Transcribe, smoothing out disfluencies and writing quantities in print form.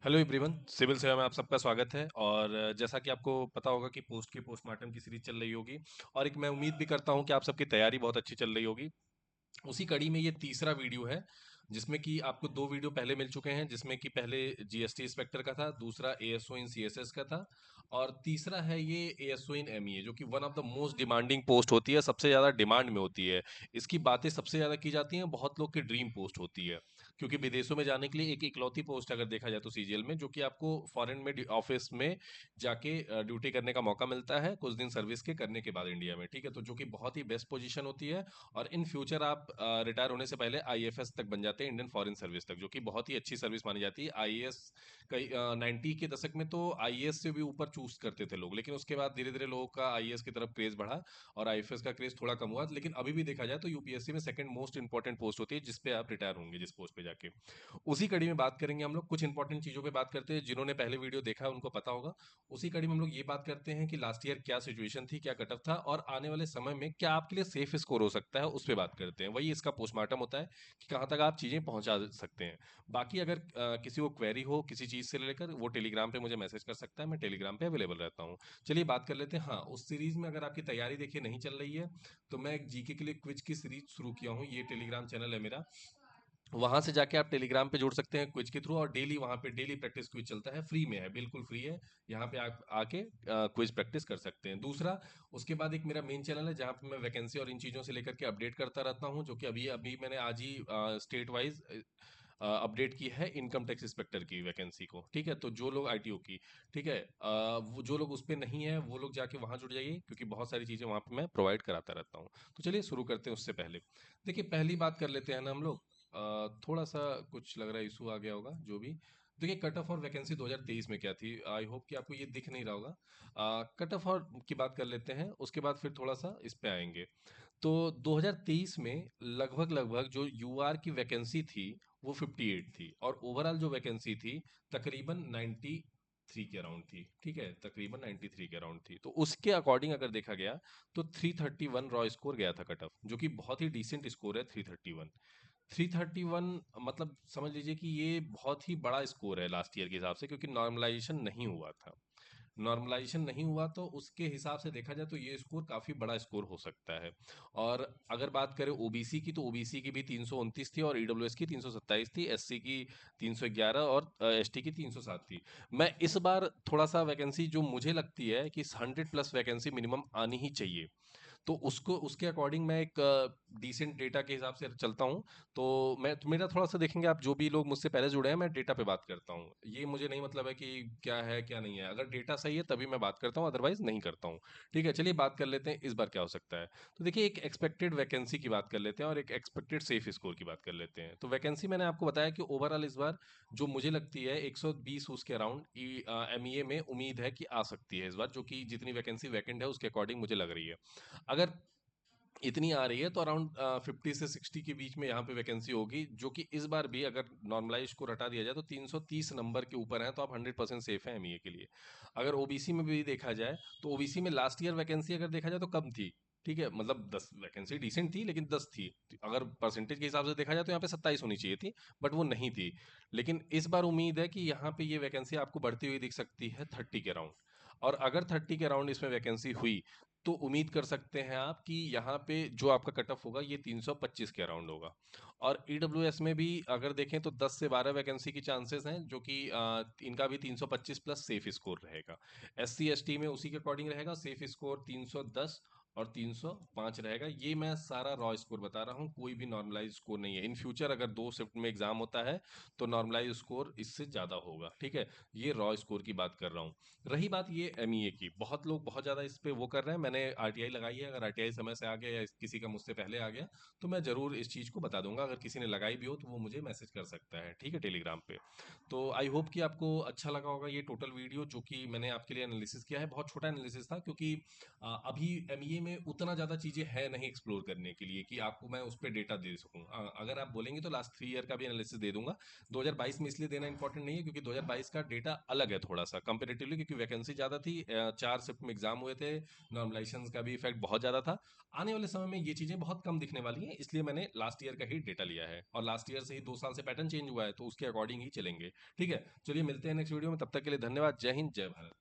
Hello everyone, civil सेवा में आप सबका स्वागत है। और जैसा कि आपको पता होगा कि पोस्ट की पोस्टमार्टम की सीरीज चल रही होगी। और एक मैं उम्मीद भी करता हूं कि आप सबकी तैयारी बहुत अच्छी चल रही होगी। उसी कड़ी में ये तीसरा वीडियो है, जिसमें कि आपको दो वीडियो पहले मिल चुके हैं, जिसमें कि पहले जीएसटी इंस्पेक्टर का था, दूसरा एएसओ इन सीएसएस का था, और तीसरा है ये एएसओ इन एमईए, जो कि one of the most demanding post होती है, सबसे ज़्यादा डिमांड में होती है। इसकी बातें सबसे ज़्यादा की जाती हैं, बहुत लोग की ड्रीम पोस्ट होती है, क्योंकि विदेशों में जाने के लिए एक इकलौती पोस्ट अगर देखा जाए तो सीजीएल में, जो कि आपको फॉरेन में ऑफिस में जाके ड्यूटी करने का मौका मिलता है कुछ दिन सर्विस के करने के बाद इंडिया में। ठीक है, तो जो कि बहुत ही बेस्ट पोजीशन होती है। और इन फ्यूचर आप रिटायर होने से पहले आईएफएस तक बन जाते हैं, इंडियन फॉरेन सर्विस तक, जो कि बहुत ही अच्छी सर्विस मानी जाती है। आईएएस कई 90 के दशक में तो आईएएस से भी ऊपर चूज करते थे लोग, लेकिन उसके बाद धीरे धीरे लोगों का आईएएस की तरफ क्रेज बढ़ा और आईएफएस का क्रेज थोड़ा कम हुआ। लेकिन अभी भी देखा जाए तो यूपीएससी में सेकंड मोस्ट इंपॉर्टेंट पोस्ट होती है, जिसपे आप रिटायर होंगे, जिस पोस्ट पे जाके। उसी कड़ी में बात करेंगे हम लोग, कुछ इंपॉर्टेंट चीजों पे बात करते हैं, जिन्होंने पहले वीडियो देखा है उनको पता होगा। उसी कड़ी में हम लोग ये बात करते हैं कि लास्ट ईयर क्या सिचुएशन थी, क्या कट ऑफ था, और आने वाले समय में क्या आपके लिए सेफ स्कोर हो सकता है, उस पर बात करते हैं। वही इसका पोस्टमार्टम होता है कि कहाँ तक आप चीजें पहुंचा सकते हैं। बाकी अगर किसी को क्वेरी हो किसी चीज से लेकर, वो टेलीग्राम पे मुझे मैसेज कर सकता है, मैं टेलीग्राम पे अवेलेबल रहता हूँ। चलिए बात कर लेते हैं। हाँ, उस सीरीज में अगर आपकी तैयारी देखिए नहीं चल रही है, तो मैं एक जीके के लिए क्विज की सीरीज शुरू किया हूँ। ये टेलीग्राम चैनल है मेरा, वहां से जाके आप टेलीग्राम पे जुड़ सकते हैं क्विज के थ्रू, और डेली वहां पे डेली प्रैक्टिस क्विज चलता है, फ्री में है, बिल्कुल फ्री है। यहाँ पे आप आके क्विज प्रैक्टिस कर सकते हैं। दूसरा, उसके बाद एक मेरा मेन चैनल है जहाँ पे मैं वैकेंसी और इन चीज़ों से लेकर के अपडेट करता रहता हूँ, जो कि अभी अभी मैंने आज ही स्टेट वाइज अपडेट की है इनकम टैक्स इंस्पेक्टर की वैकेंसी को। ठीक है, तो जो लोग आईटीओ की, ठीक है, वो जो लोग उस पर नहीं है वो लोग जाके वहाँ जुड़ जाइए, क्योंकि बहुत सारी चीज़ें वहाँ पे मैं प्रोवाइड कराता रहता हूँ। तो चलिए शुरू करते हैं। उससे पहले देखिए, पहली बात कर लेते हैं ना हम लोग। थोड़ा सा कुछ लग रहा है इशू आ गया होगा, जो भी। देखिए, कट ऑफ और वैकेंसी 2023 में क्या थी, आई होप कि आपको ये दिख नहीं रहा होगा। कट ऑफ और की बात कर लेते हैं, उसके बाद फिर थोड़ा सा इस पे आएंगे। तो 2023 में लगभग लगभग जो यूआर की वैकेंसी थी वो 58 थी, और ओवरऑल जो वैकेंसी थी तकरीबन 93 के अराउंड थी। ठीक है, तकरीबन 93 के अराउंड थी। तो उसके अकॉर्डिंग अगर देखा गया तो 331 रॉ स्कोर गया था कट ऑफ, जो कि बहुत ही डिसेंट स्कोर है। 331, 331 मतलब समझ लीजिए कि ये बहुत ही बड़ा स्कोर है लास्ट ईयर के हिसाब से, क्योंकि नॉर्मलाइजेशन नहीं हुआ था। नॉर्मलाइजेशन नहीं हुआ तो उसके हिसाब से देखा जाए तो ये स्कोर काफ़ी बड़ा स्कोर हो सकता है। और अगर बात करें ओबीसी की, तो ओबीसी की भी 329 थी, और ईडब्ल्यूएस की 327 थी, एससी की 311, और एसटी की 307 थी। मैं इस बार थोड़ा सा वैकेंसी जो मुझे लगती है कि 100+ वैकेंसी मिनिमम आनी ही चाहिए, तो उसको उसके अकॉर्डिंग मैं एक डिसेंट डेटा के हिसाब से चलता हूँ। तो मैं तो मेरा थोड़ा सा देखेंगे आप, जो भी लोग मुझसे पहले जुड़े हैं, मैं डेटा पे बात करता हूँ। ये मुझे नहीं मतलब है कि क्या है क्या नहीं है, अगर डेटा सही है तभी मैं बात करता हूँ, अदरवाइज नहीं करता हूँ। ठीक है, चलिए बात कर लेते हैं इस बार क्या हो सकता है। तो देखिए, एक एक्सपेक्टेड वैकेंसी की बात कर लेते हैं और एक एक्सपेक्टेड सेफ स्कोर की बात कर लेते हैं। तो वैकेंसी मैंने आपको बताया कि ओवरऑल इस बार जो मुझे लगती है 120 उसके अराउंड एमईए में उम्मीद है कि आ सकती है इस बार, जो कि जितनी वैकेंसी वैकेंट है उसके अकॉर्डिंग मुझे लग रही है। अगर इतनी आ रही है तो अराउंड 50 से 60 के बीच में यहाँ पे वैकेंसी होगी, जो कि इस बार भी अगर नॉर्मलाइज को हटा दिया जाए तो 330 नंबर के ऊपर है, तो आप 100% सेफ हैं एमईए के लिए। अगर ओबीसी में भी देखा जाए तो ओबीसी में लास्ट ईयर वैकेंसी अगर देखा जाए तो कम थी। ठीक है, मतलब 10 वैकेंसी डिसेंट थी, लेकिन 10 थी। अगर परसेंटेज के हिसाब से देखा जाए तो यहाँ पे 27 होनी चाहिए थी, बट वो नहीं थी। लेकिन इस बार उम्मीद है कि यहाँ पे ये वैकेंसी आपको बढ़ती हुई दिख सकती है 30 के अराउंड। और अगर 30 के अराउंड इसमें वैकेंसी हुई, तो उम्मीद कर सकते हैं आप कि यहाँ पे जो आपका कट ऑफ होगा ये 325 के अराउंड होगा। और ईडब्ल्यूएस में भी अगर देखें तो 10 से 12 वैकेंसी की चांसेस हैं, जो कि इनका भी 325 प्लस सेफ स्कोर रहेगा। एससी एसटी में उसी के अकॉर्डिंग रहेगा, सेफ स्कोर 310 और 305 रहेगा। ये मैं सारा रॉ स्कोर बता रहा हूँ, कोई भी नॉर्मलाइज स्कोर नहीं है। इन फ्यूचर अगर 2 शिफ्ट में एग्जाम होता है तो नॉर्मलाइज स्कोर इससे ज़्यादा होगा। ठीक है, ये रॉ स्कोर की बात कर रहा हूँ। रही बात ये एमईए की, बहुत लोग बहुत ज़्यादा इस पे वो कर रहे हैं। मैंने आरटीआई लगाई है, अगर आरटीआई समय से आ गया या किसी का मुझसे पहले आ गया तो मैं ज़रूर इस चीज़ को बता दूंगा। अगर किसी ने लगाई भी हो तो वो मुझे मैसेज कर सकता है, ठीक है, टेलीग्राम पे। तो आई होप कि आपको अच्छा लगा होगा ये टोटल वीडियो, जो कि मैंने आपके लिए एनालिसिस किया है। बहुत छोटा एनालिसिस था, क्योंकि अभी एमईए एनडीए में उतना ज़्यादा चीज़ें है नहीं एक्सप्लोर करने के लिए कि आपको मैं उस पर डेटा दे सकूँ। अगर आप बोलेंगे तो लास्ट 3 ईयर का भी एनालिसिस दे दूंगा। 2022 में इसलिए देना इंपॉर्टेंट नहीं है क्योंकि 2022 का डेटा अलग है थोड़ा सा कंपेरेटिवली, क्योंकि वैकेंसी ज़्यादा थी, 4 शिफ्ट में एग्जाम हुए थे, नॉर्मलाइजेशन का भी इफेक्ट बहुत ज़्यादा था। आने वाले समय में ये चीज़ें बहुत कम दिखने वाली हैं, इसलिए मैंने लास्ट ईयर का ही डेटा लिया है, और लास्ट ईयर से ही 2 साल से पैटर्न चेंज हुआ है, तो उसके अकॉर्डिंग ही चलेंगे। ठीक है, चलिए मिलते हैं नेक्स्ट वीडियो में, तब तक के लिए धन्यवाद। जय हिंद, जय भारत।